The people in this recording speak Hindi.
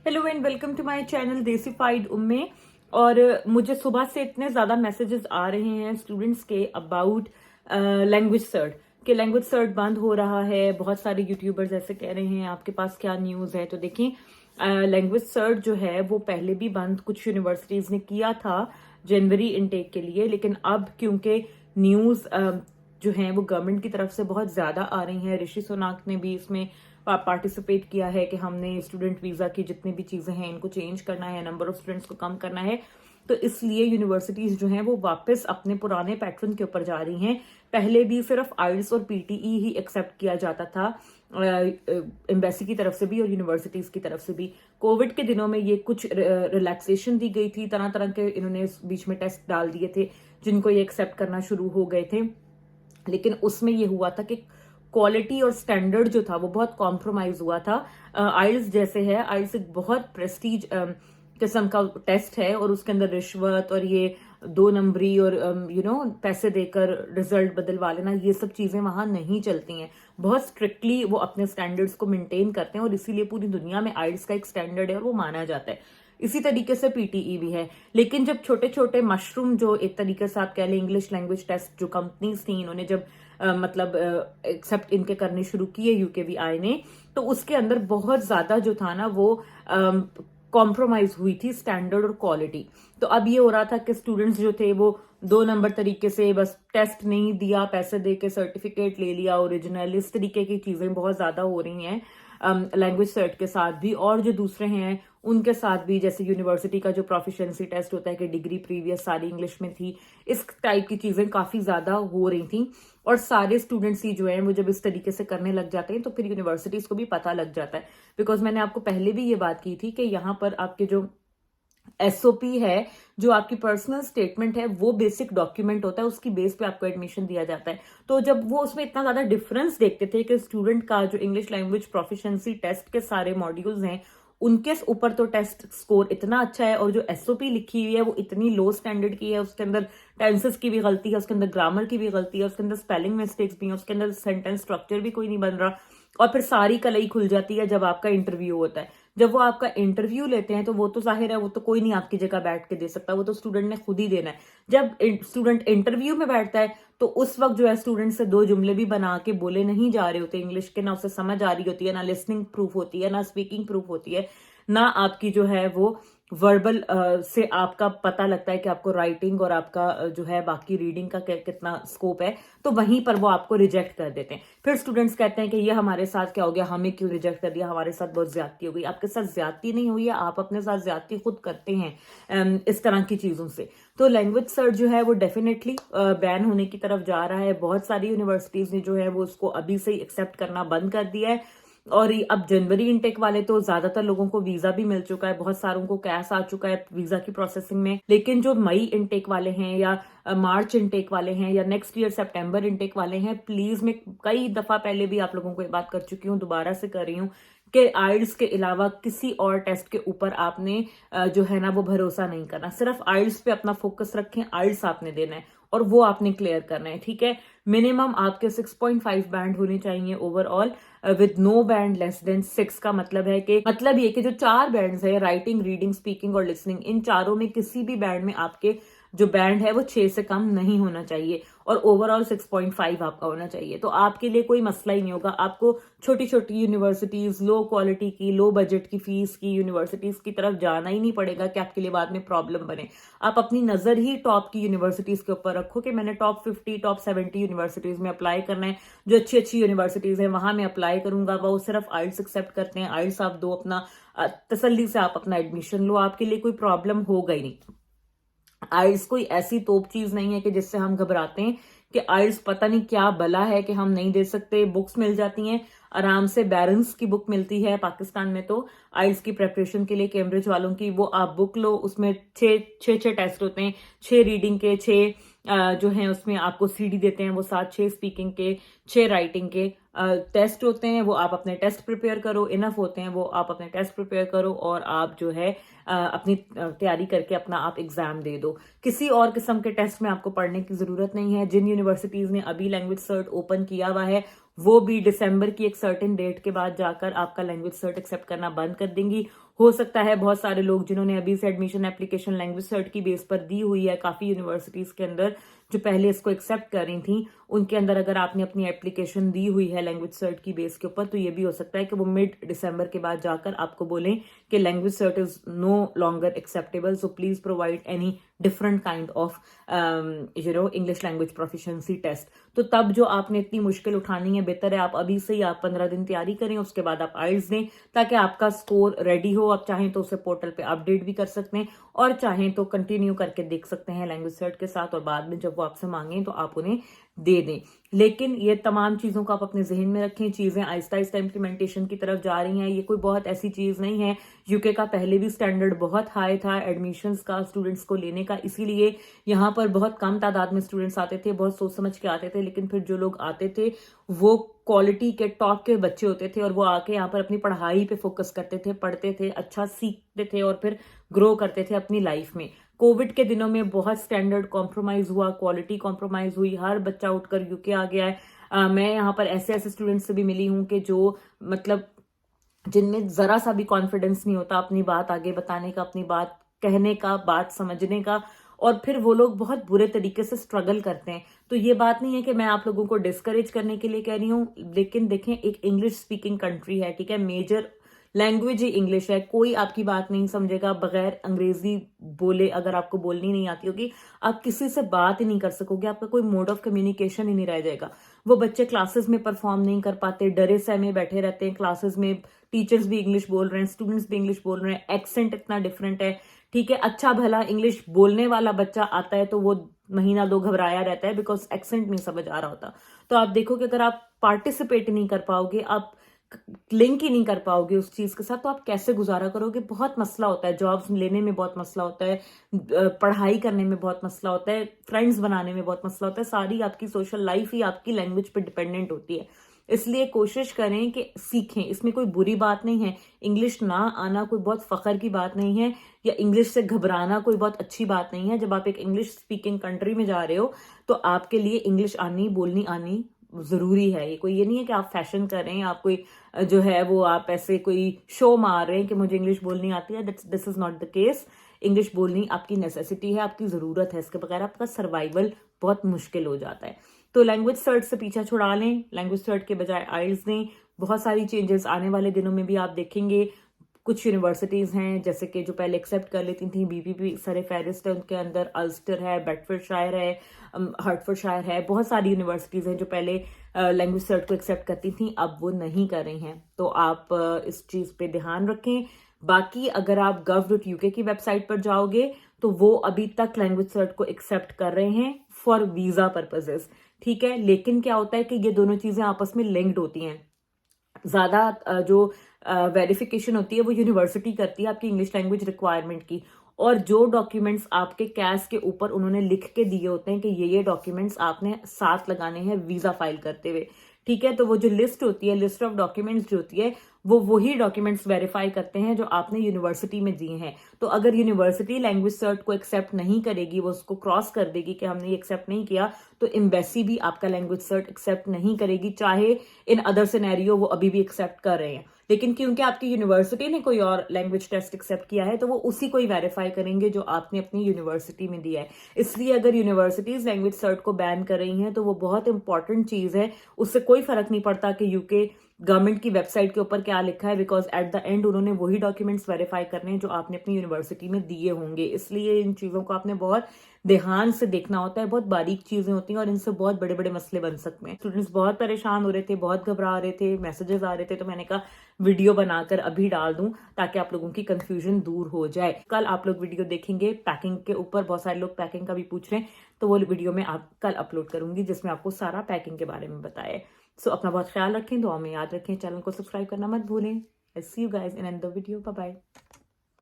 Hello and welcome to my channel desified Umme. और मुझे सुबह से इतने ज्यादा मैसेजेस आ रहे हैं स्टूडेंट्स के अबाउट लैंग्वेज सर्ट कि लैंग्वेज सर्ट बंद हो रहा है। बहुत सारे यूट्यूबर्स ऐसे कह रहे हैं, आपके पास क्या न्यूज है? तो देखें, लैंग्वेज सर्ट जो है वो पहले भी बंद कुछ यूनिवर्सिटीज ने किया था जनवरी इनटेक के लिए, लेकिन अब क्योंकि न्यूज जो है वो गवर्नमेंट की तरफ से बहुत ज्यादा आ रही हैं। ऋषि सुनाक ने भी इसमें पार्टिसिपेट किया है कि हमने स्टूडेंट वीजा की जितनी भी चीजें हैं इनको चेंज करना है, नंबर ऑफ स्टूडेंट्स को कम करना है। तो इसलिए यूनिवर्सिटीज जो हैं वो वापस अपने पुराने पैटर्न के ऊपर जा रही हैं। पहले भी सिर्फ आइल्स और पीटीई ही एक्सेप्ट किया जाता था एम्बेसी की तरफ से भी और यूनिवर्सिटीज की तरफ से भी। कोविड के दिनों में ये कुछ रिलैक्सेशन दी गई थी, तरह तरह के इन्होंने बीच में टेस्ट डाल दिए थे जिनको ये एक्सेप्ट करना शुरू हो गए थे। लेकिन उसमें ये हुआ था कि क्वालिटी और स्टैंडर्ड जो था वो बहुत कॉम्प्रोमाइज हुआ था। आइल्स जैसे है, आइल्स एक बहुत प्रेस्टीज किस्म का टेस्ट है और उसके अंदर रिश्वत और ये 2 नंबरी और पैसे देकर रिजल्ट बदलवा लेना, ये सब चीजें वहां नहीं चलती हैं। बहुत स्ट्रिक्टली वो अपने स्टैंडर्ड्स को मेंटेन करते हैं और इसीलिए पूरी दुनिया में आइल्स का एक स्टैंडर्ड है और वो माना जाता है। इसी तरीके से पीटीई भी है। लेकिन जब छोटे छोटे मशरूम, जो एक तरीके से आप कह लें इंग्लिश लैंग्वेज टेस्ट जो कंपनीज थी, इन्होंने जब मतलब एक्सेप्ट इनके करने शुरू किए यूकेवीआई ने, तो उसके अंदर बहुत ज्यादा जो था ना वो कॉम्प्रोमाइज हुई थी स्टैंडर्ड और क्वालिटी। तो अब ये हो रहा था कि स्टूडेंट्स जो थे वो 2 नंबर तरीके से बस टेस्ट नहीं दिया, पैसे दे के सर्टिफिकेट ले लिया ओरिजिनल, इस तरीके की चीजें बहुत ज्यादा हो रही हैं लैंग्वेज सर्ट के साथ भी। और जो दूसरे हैं उनके साथ भी, जैसे यूनिवर्सिटी का जो प्रोफिशिएंसी टेस्ट होता है कि डिग्री प्रीवियस सारी इंग्लिश में थी, इस टाइप की चीजें काफी ज्यादा हो रही थी। और सारे स्टूडेंट्स ही जो हैं वो जब इस तरीके से करने लग जाते हैं तो फिर यूनिवर्सिटीज को भी पता लग जाता है। बिकॉज मैंने आपको पहले भी ये बात की थी कि यहाँ पर आपके जो एसओपी है, जो आपकी पर्सनल स्टेटमेंट है, वो बेसिक डॉक्यूमेंट होता है, उसकी बेस पे आपको एडमिशन दिया जाता है। तो जब वो उसमें इतना ज्यादा डिफरेंस देखते थे कि स्टूडेंट का जो इंग्लिश लैंग्वेज प्रोफिशिएंसी टेस्ट के सारे मॉड्यूल्स हैं उनके ऊपर तो टेस्ट स्कोर इतना अच्छा है और जो एसओपी लिखी हुई है वो इतनी लो स्टैंडर्ड की है, उसके अंदर टेंसेस की भी गलती है, उसके अंदर ग्रामर की भी गलती है, उसके अंदर स्पेलिंग मिस्टेक्स भी है, उसके अंदर सेंटेंस स्ट्रक्चर भी कोई नहीं बन रहा। और फिर सारी कलई खुल जाती है जब आपका इंटरव्यू होता है। जब वो आपका इंटरव्यू लेते हैं तो वो तो जाहिर है वो तो कोई नहीं आपकी जगह बैठ के दे सकता, वो तो स्टूडेंट ने खुद ही देना है। जब स्टूडेंट इंटरव्यू में बैठता है तो उस वक्त जो है स्टूडेंट से 2 जुमले भी बना के बोले नहीं जा रहे होते इंग्लिश के, ना उसे समझ आ रही होती है, ना लिसनिंग प्रूफ होती है, ना स्पीकिंग प्रूफ होती है, ना आपकी जो है वो वर्बल से आपका पता लगता है कि आपको राइटिंग और आपका जो है बाकी रीडिंग का कितना स्कोप है। तो वहीं पर वो आपको रिजेक्ट कर देते हैं। फिर स्टूडेंट्स कहते हैं कि ये हमारे साथ क्या हो गया, हमें क्यों रिजेक्ट कर दिया, हमारे साथ बहुत ज्यादती हो गई। आपके साथ ज्यादती नहीं हुई है, आप अपने साथ ज्यादती खुद करते हैं इस तरह की चीजों से। तो लैंग्वेज सर्च जो है वो डेफिनेटली बैन होने की तरफ जा रहा है। बहुत सारी यूनिवर्सिटीज ने जो है वो उसको अभी से ही एक्सेप्ट करना बंद कर दिया है। और अब जनवरी इनटेक वाले तो ज्यादातर लोगों को वीजा भी मिल चुका है, बहुत सारों को कैश आ चुका है वीजा की प्रोसेसिंग में। लेकिन जो मई इनटेक वाले हैं या मार्च इनटेक वाले हैं या नेक्स्ट ईयर सितंबर इनटेक वाले हैं, प्लीज, मैं कई दफा पहले भी आप लोगों को ये बात कर चुकी हूँ, दोबारा से कर रही हूँ कि आइल्स के अलावा किसी और टेस्ट के ऊपर आपने जो है ना वो भरोसा नहीं करना। सिर्फ आइल्स पे अपना फोकस रखें, आइल्स आपने देना है और वो आपने क्लियर करना है, ठीक है। मिनिमम आपके 6.5 बैंड होने चाहिए overall with no band less than 6 का मतलब है कि मतलब ये कि जो 4 बैंड्स है, राइटिंग, रीडिंग, स्पीकिंग और लिसनिंग, इन चारों में किसी भी बैंड में आपके जो बैंड है वो 6 से कम नहीं होना चाहिए और ओवरऑल 6.5 आपका होना चाहिए। तो आपके लिए कोई मसला ही नहीं होगा। आपको छोटी छोटी यूनिवर्सिटीज, लो क्वालिटी की, लो बजट की फीस की यूनिवर्सिटीज की तरफ जाना ही नहीं पड़ेगा कि आपके लिए बाद में प्रॉब्लम बने। आप अपनी नजर ही टॉप की यूनिवर्सिटीज के ऊपर रखो कि मैंने टॉप 50, टॉप 70 यूनिवर्सिटीज में अप्लाई करना है। जो अच्छी अच्छी यूनिवर्सिटीज है वहां मैं अप्लाई करूंगा, वो सिर्फ आइल्स एक्सेप्ट करते हैं। आइल्स आप दो, अपना तसल्ली से आप अपना एडमिशन लो, आपके लिए कोई प्रॉब्लम होगा ही नहीं। आइल्स कोई ऐसी तोप चीज नहीं है कि जिससे हम घबराते हैं कि आइल्स पता नहीं क्या बला है कि हम नहीं दे सकते। बुक्स मिल जाती हैं आराम से, बैरन्स की बुक मिलती है पाकिस्तान में तो आइल्स की प्रेपरेशन के लिए, कैम्ब्रिज वालों की, वो आप बुक लो। उसमें छह टेस्ट होते हैं, 6 रीडिंग के, 6 जो हैं उसमें आपको सीडी देते हैं वो 7, 6 स्पीकिंग के, 6 राइटिंग के टेस्ट होते हैं। वो आप अपने टेस्ट प्रिपेयर करो, इनफ होते हैं वो आप अपने टेस्ट प्रिपेयर करो और आप जो है अपनी तैयारी करके अपना आप एग्जाम दे दो। किसी और किस्म के टेस्ट में आपको पढ़ने की जरूरत नहीं है। जिन यूनिवर्सिटीज ने अभी लैंग्वेज सर्ट ओपन किया हुआ है वो भी दिसंबर की एक सर्टेन डेट के बाद जाकर आपका लैंग्वेज सर्ट एक्सेप्ट करना बंद कर देंगी। हो सकता है बहुत सारे लोग जिन्होंने अभी से एडमिशन एप्लीकेशन लैंग्वेज सर्ट की बेस पर दी हुई है काफी यूनिवर्सिटीज के अंदर जो पहले इसको एक्सेप्ट कर रही थी, उनके अंदर अगर आपने अपनी एप्लीकेशन दी हुई है लैंग्वेज सर्ट की बेस के ऊपर, तो ये भी हो सकता है कि वो मिड दिसंबर के बाद जाकर आपको बोलें कि language cert is no longer acceptable, so please provide any different kind of English language proficiency test. तो तब जो आपने इतनी मुश्किल उठानी है, बेहतर है आप अभी से ही आप 15 दिन तैयारी करें, उसके बाद आप आइल्स दें ताकि आपका स्कोर रेडी हो। आप चाहें तो उसे पोर्टल पे अपडेट भी कर सकते हैं और चाहें तो कंटिन्यू करके देख सकते हैं लैंग्वेज सर्ट के साथ, और बाद में जब वो आपसे मांगे तो आप उन्हें दे दें। लेकिन ये तमाम चीजों को आप अपने जहन में रखें, चीजें आहिस्ता आहिस्ता इम्प्लीमेंटेशन की तरफ जा रही हैं। ये कोई बहुत ऐसी चीज नहीं है। यूके का पहले भी स्टैंडर्ड बहुत हाई था एडमिशन्स का, स्टूडेंट्स को लेने का, इसीलिए यहाँ पर बहुत कम तादाद में स्टूडेंट्स आते थे, बहुत सोच समझ के आते थे। लेकिन फिर जो लोग आते थे वो क्वालिटी के टॉप के बच्चे होते थे और वो आके यहाँ पर अपनी पढ़ाई पे फोकस करते थे, पढ़ते थे, अच्छा सीखते थे और फिर ग्रो करते थे अपनी लाइफ में। कोविड के दिनों में बहुत स्टैंडर्ड कॉम्प्रोमाइज हुआ, क्वालिटी कॉम्प्रोमाइज हुई, हर बच्चा उठकर यूके आ गया है। मैं यहाँ पर ऐसे ऐसे स्टूडेंट्स से भी मिली हूँ कि जो मतलब जिनमें जरा सा भी कॉन्फिडेंस नहीं होता अपनी बात आगे बताने का, अपनी बात कहने का, बात समझने का, और फिर वो लोग बहुत बुरे तरीके से स्ट्रगल करते हैं। तो ये बात नहीं है कि मैं आप लोगों को डिस्करेज करने के लिए कह रही हूँ, लेकिन देखें एक इंग्लिश स्पीकिंग कंट्री है, ठीक है, मेजर लैंग्वेज ही इंग्लिश है। कोई आपकी बात नहीं समझेगा बगैर अंग्रेजी बोले। अगर आपको बोलनी नहीं आती होगी, आप किसी से बात ही नहीं कर सकोगे, आपका कोई मोड ऑफ कम्युनिकेशन ही नहीं रह जाएगा। वो बच्चे क्लासेस में परफॉर्म नहीं कर पाते, डरे सहमे बैठे रहते हैं क्लासेस में। टीचर्स भी इंग्लिश बोल रहे हैं, स्टूडेंट्स भी इंग्लिश बोल रहे हैं, एक्सेंट इतना डिफरेंट है, ठीक है। अच्छा भला इंग्लिश बोलने वाला बच्चा आता है तो वो महीना दो घबराया रहता है बिकॉज एक्सेंट नहीं समझ आ रहा होता। तो आप देखो कि अगर आप पार्टिसिपेट नहीं कर पाओगे, आप लिंक ही नहीं कर पाओगे उस चीज के साथ, तो आप कैसे गुजारा करोगे। बहुत मसला होता है, जॉब्स लेने में बहुत मसला होता है, पढ़ाई करने में बहुत मसला होता है, फ्रेंड्स बनाने में बहुत मसला होता है। सारी आपकी सोशल लाइफ ही आपकी लैंग्वेज पे डिपेंडेंट होती है। इसलिए कोशिश करें कि सीखें, इसमें कोई बुरी बात नहीं है। इंग्लिश ना आना कोई बहुत फख्र की बात नहीं है, या इंग्लिश से घबराना कोई बहुत अच्छी बात नहीं है। जब आप एक इंग्लिश स्पीकिंग कंट्री में जा रहे हो तो आपके लिए इंग्लिश आनी, बोलनी आनी जरूरी है। ये नहीं है कि आप फैशन कर रहे हैं, आप कोई जो है वो आप ऐसे कोई शो मार रहे हैं कि मुझे इंग्लिश बोलनी आती है। This is not the case. English बोलनी आपकी नेसेसिटी है, आपकी जरूरत है, इसके बगैर आपका सर्वाइवल बहुत मुश्किल हो जाता है। तो लैंग्वेज सर्ट से पीछा छुड़ा लें, लैंग्वेज सर्ट के बजाय आइल्स दें। बहुत सारी चेंजेस आने वाले दिनों में भी आप देखेंगे। कुछ यूनिवर्सिटीज हैं जैसे कि जो पहले एक्सेप्ट कर लेती थी, बीपीपी सर फेरिस्ट है उनके अंदर, अल्स्टर है, बेडफोर्डशायर है, हर्टफोर्डशायर है, बहुत सारी यूनिवर्सिटीज हैं जो पहले लैंग्वेज सर्ट को एक्सेप्ट करती थी, अब वो नहीं कर रही हैं। तो आप इस चीज पे ध्यान रखें। बाकी अगर आप gov.uk की वेबसाइट पर जाओगे तो वो अभी तक लैंग्वेज सर्ट को एक्सेप्ट कर रहे हैं फॉर वीजा पर्पजेस, ठीक है। लेकिन क्या होता है कि ये दोनों चीजें आपस में लिंक्ड होती हैं। ज्यादा जो वेरिफिकेशन होती है वो यूनिवर्सिटी करती है आपकी इंग्लिश लैंग्वेज रिक्वायरमेंट की, और जो डॉक्यूमेंट्स आपके कैश के ऊपर उन्होंने लिख के दिए होते हैं कि ये डॉक्यूमेंट्स आपने साथ लगाने हैं वीजा फाइल करते हुए, ठीक है। तो वो जो लिस्ट होती है, लिस्ट ऑफ डॉक्यूमेंट्स जो होती है, वो वही डॉक्यूमेंट्स वेरीफाई करते हैं जो आपने यूनिवर्सिटी में दिए हैं। तो अगर यूनिवर्सिटी लैंग्वेज सर्ट को एक्सेप्ट नहीं करेगी, वो उसको क्रॉस कर देगी कि हमने ये एक्सेप्ट नहीं किया, तो एम्बेसी भी आपका लैंग्वेज सर्ट एक्सेप्ट नहीं करेगी, चाहे इन अदर सिनेरियो वो अभी भी एक्सेप्ट कर रहे हैं। लेकिन क्योंकि आपकी यूनिवर्सिटी ने कोई और लैंग्वेज टेस्ट एक्सेप्ट किया है तो वो उसी को ही वेरीफाई करेंगे जो आपने अपनी यूनिवर्सिटी में दिया है। इसलिए अगर यूनिवर्सिटीज लैंग्वेज सर्ट को बैन कर रही हैं तो वो बहुत इंपॉर्टेंट चीज है। उससे कोई फर्क नहीं पड़ता कि यूके गवर्नमेंट की वेबसाइट के ऊपर क्या लिखा है, बिकॉज एट द एंड उन्होंने वही डॉक्यूमेंट्स वेरीफाई करने हैं जो आपने अपनी यूनिवर्सिटी में दिए होंगे। इसलिए इन चीजों को आपने बहुत ध्यान से देखना होता है, बहुत बारीक चीजें होती हैं और इनसे बहुत बड़े बड़े मसले बन सकते हैं। स्टूडेंट्स बहुत परेशान हो रहे थे, बहुत घबरा रहे थे, मैसेजेस आ रहे थे, तो मैंने कहा वीडियो बनाकर अभी डाल दूं ताकि आप लोगों की कंफ्यूजन दूर हो जाए। कल आप लोग वीडियो देखेंगे पैकिंग के ऊपर, बहुत सारे लोग पैकिंग का भी पूछ रहे हैं, तो वो वीडियो में आप कल अपलोड करूंगी जिसमें आपको सारा पैकिंग के बारे में बताया। सो अपना बहुत ख्याल रखें, दुआ में याद रखें, चैनल को सब्सक्राइब करना मत भूलें। I see you guys in another video, bye bye.